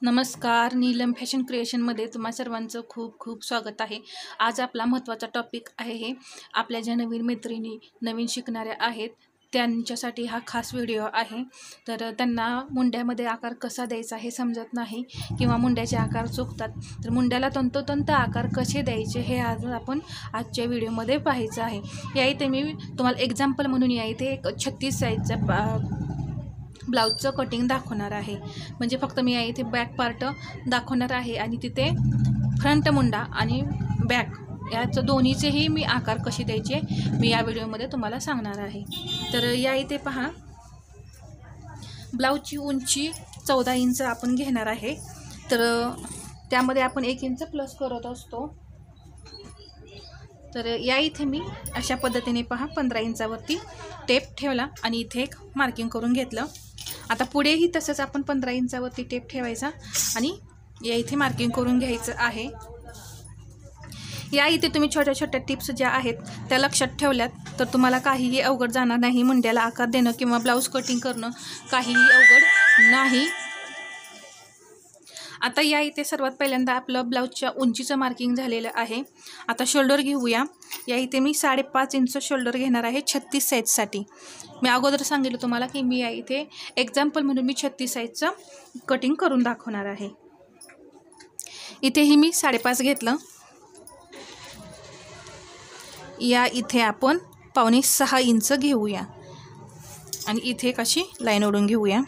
नमस्कार, नीलम फॅशन क्रिएशनमध्ये तुम्हा सर्वांचं खूप खूप स्वागत आहे। आज आपला महत्त्वाचा टॉपिक आहे आपल्या ज्या नवीन मैत्रिणी नवीन शिकणाऱ्या आहेत त्यांच्यासाठी हा खास व्हिडिओ आहे। तर त्यांना मुंड्यामध्ये आकार कसा द्यायचा हे समजत नाही किंवा मुंड्याचे आकार चुकतात, तर मुंड्याला तंतोतंत आकार कसे द्यायचे हे आज आपण आजच्या व्हिडिओमध्ये पाहायचं आहे। या इथे मी तुम्हाला एक्झाम्पल म्हणून या इथे एक 36 साईजचा ब्लाउजचं कटिंग दाखवणार आहे। म्हणजे फक्त मी या इथे बॅक पार्ट दाखवणार आहे आणि तिथे फ्रंट मुंडा आणि बॅक याचं दोन्हीचेही मी आकार कसे द्यायचे मी या व्हिडिओमध्ये तुम्हाला सांगणार आहे। तर या इथे पहा, ब्लाउजची उंची 14 इंच आपण घेणार आहे। तर त्यामध्ये आपण 1 इंच प्लस करत असतो। तर या इथे मी अशा पद्धतीने पहा 15 इंचावरती टेप ठेवला आणि इथे एक मार्किंग करून घेतलं। आता पुढेही तसंच आपण 15 इंचावरती टेप ठेवायचा आणि या इथे मार्किंग करून घ्यायचं आहे। या इथे तुम्ही छोट्या छोट्या टिप्स ज्या आहेत त्या लक्षात ठेवल्यात तर तुम्हाला काहीही अवघड जाणार नाही। मुंड्याला आकार देणं किंवा ब्लाऊज कटिंग करणं काहीही अवघड नाही। आता या इथे सर्वात पहिल्यांदा आपलं ब्लाऊजच्या उंचीचं मार्किंग झालेलं आहे। आता शोल्डर घेऊया। या इथे मी 5.5 इंच शोल्डर घेणार आहे 36 साईजसाठी। मी अगोदर सांगितलं तुम्हाला की मी या इथे एक्झाम्पल म्हणून मी 36 साईजचं कटिंग करून दाखवणार आहे। इथेही मी 5.5 घेतलं। या इथे आपण 5.25 इंच घेऊया आणि इथे एक अशी लाईन ओढून घेऊया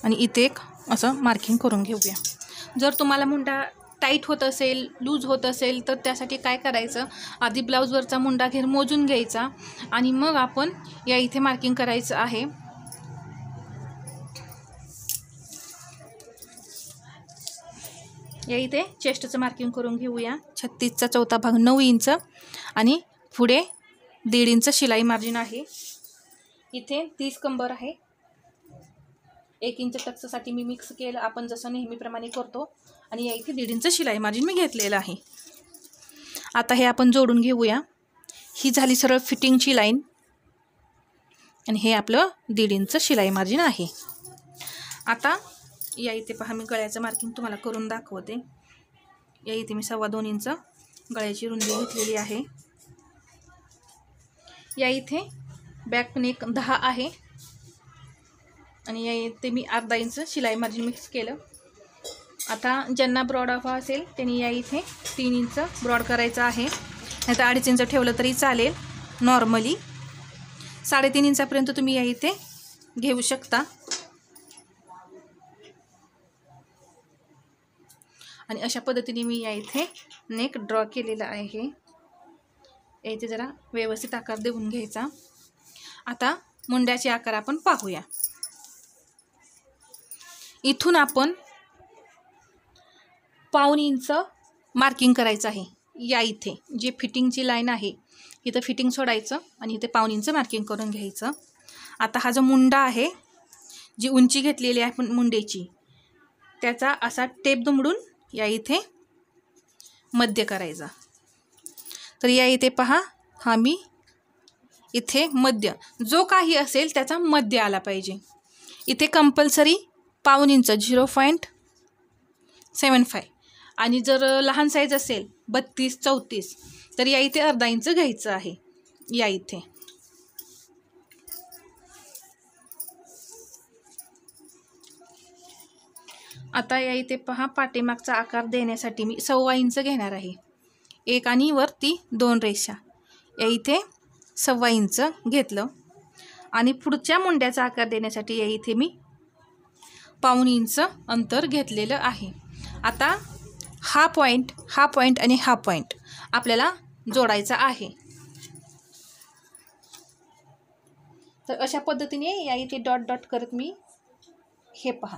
आणि इथे एक असं मार्किंग करून घेऊया। जर तुम्हाला मुंडा टाईट होत असेल, लूज होत असेल तर त्यासाठी काय करायचं, आधी ब्लाऊजवरचा मुंडा घेर मोजून घ्यायचा आणि मग आपण या इथे मार्किंग करायचं आहे। या इथे चेस्टचं मार्किंग करून घेऊया। 36चा चौथा भाग 9 इंच आणि पुढे 1.5 इंच शिलाई मार्जिन आहे। इथे 30 कंबर आहे। 1 इंच टक्ससाठी मी मिक्स केलं आपण जसं नेहमीप्रमाणे करतो आणि या इथे 1.5 इंच शिलाई मार्जिन मी घेतलेलं आहे। आता हे आपण जोडून घेऊया। ही झाली सरळ फिटिंगची लाईन आणि हे आपलं 1.5 इंच शिलाई मार्जिन आहे। आता या इथे पहा मी गळ्याचं मार्किंग तुम्हाला करून दाखवते। या इथे मी 2.25 इंच गळ्याची रुंदी घेतलेली आहे। या इथे बॅक नेक 10 आहे आणि या इथे मी अर्धा इंच शिलाई मार्जिन मिक्स केलं। आता ज्यांना ब्रॉड हवा असेल त्यांनी या इथे 3 इंच ब्रॉड करायचं आहे, नाही तर 2.5 इंच ठेवलं तरी चालेल। नॉर्मली 3.5 इंचापर्यंत तुम्ही या इथे घेऊ शकता आणि अशा पद्धतीने मी या इथे नेक ड्रॉ केलेला आहे। या इथे जरा व्यवस्थित आकार देऊन घ्यायचा। आता मुंड्याचे आकार आपण पाहूया। इथून आपण 1.25 इंच मार्किंग करायचं आहे। या इथे जे फिटिंगची लाईन आहे इथं फिटिंग सोडायचं आणि इथे 1.25 इंच मार्किंग करून घ्यायचं। आता हा जो मुंडा आहे, जी उंची घेतलेली आहे आपण मुंड्याची, त्याचा असा टेप दुमडून या इथे मध्य करायचा। तर या इथे पहा, हा मी इथे मध्य जो काही असेल त्याचा मध्य आला पाहिजे। इथे कंपल्सरी 1.25 इंच 0.75 आणि जर लहान साईज असेल 32-34 तर या इथे अर्धा इंच घ्यायचं आहे। या इथे आता या इथे पहा, पाठीमागचा आकार देण्यासाठी मी 1.25 इंच घेणार आहे। 1 आणि वरती 2 रेषा, या इथे 1.25 इंच घेतलं आणि पुढच्या मुंड्याचा आकार देण्यासाठी या इथे मी 1.25 इंच अंतर घेतलेलं आहे। आता हा पॉईंट आणि हा पॉईंट आपल्याला जोडायचा आहे। तर अशा पद्धतीने या इथे डॉट डॉट करत मी हे पहा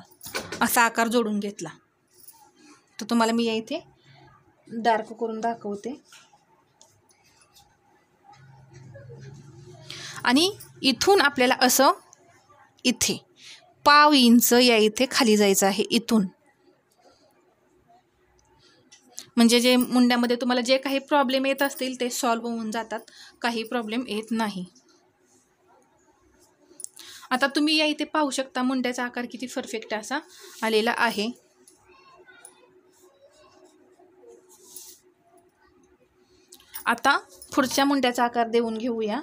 असा आकार जोडून घेतला। तर तुम्हाला मी या इथे डार्क करून दाखवते आणि इथून आपल्याला असं इथे 1.25 इंच या इथे खाली जायचं आहे। इथून म्हणजे जे मुंड्यामध्ये तुम्हाला जे काही प्रॉब्लेम येत असतील ते सॉल्व्ह होऊन जातात, काही प्रॉब्लेम येत नाही। आता तुम्ही या इथे पाहू शकता मुंड्याचा आकार किती परफेक्ट असा आलेला आहे. आता पुढच्या मुंड्याचा आकार देऊन घेऊया.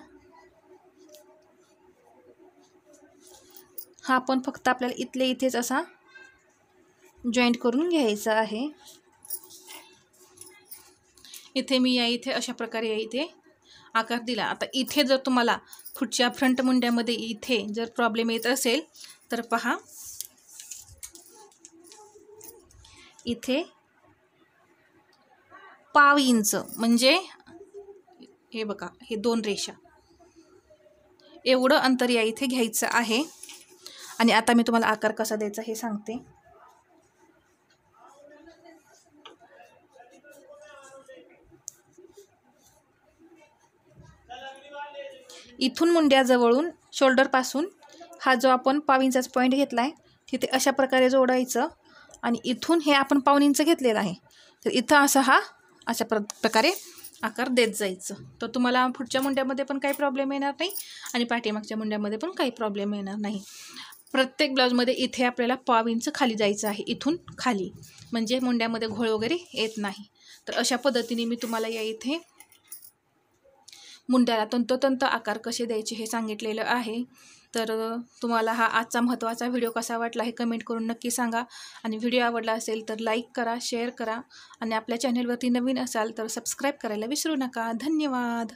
हा पण फक्त आपल्याला इथले इथेच असा जॉईंट करून घ्यायचा आहे. इथे मी या इथे अशा प्रकारे या इथे आकार दिला. आता इथे जर तुम्हाला पुढच्या फ्रंट मुंड्यामध्ये इथे जर प्रॉब्लेम येत असेल तर पहा, इथे 1/2 इंच म्हणजे हे बघा, हे 2 रेषा एवढं अंतर या इथे घ्यायचं आहे. आणि आता मी तुम्हाला आकार कसा द्यायचा हे सांगते. इथून मुंड्याजवळून शोल्डरपासून हा जो आपण 1/2 इंचाचा पॉईंट घेतला आहे तिथे अशा प्रकारे जोडायचं. आणि इथून हे आपण 1/2 इंच घेतलेलं आहे, तर इथं असं हा अशा प्रकारे आकार देत जायचं. तर तुम्हाला पुढच्या मुंड्यामध्ये पण काही प्रॉब्लेम येणार नाही आणि पाठीमागच्या मुंड्यामध्ये पण काही प्रॉब्लेम येणार नाही. प्रत्येक ब्लाऊजमध्ये इथे आपल्याला 1/2 इंच खाली जायचं आहे, इथून खाली, म्हणजे मुंड्यामध्ये घोळ वगैरे येत नाही. तर अशा पद्धतीने मी तुम्हाला या इथे मुंड्याला तंतोतंत आकार कसे द्यायचे हे सांगितलेलं आहे. तर तुम्हाला हा आजचा महत्त्वाचा व्हिडिओ कसा वाटला हे कमेंट करून नक्की सांगा. आणि व्हिडिओ आवडला असेल तर लाईक करा, शेअर करा आणि आपल्या चॅनलवरती नवीन असाल तर सबस्क्राईब करायला विसरू नका. धन्यवाद.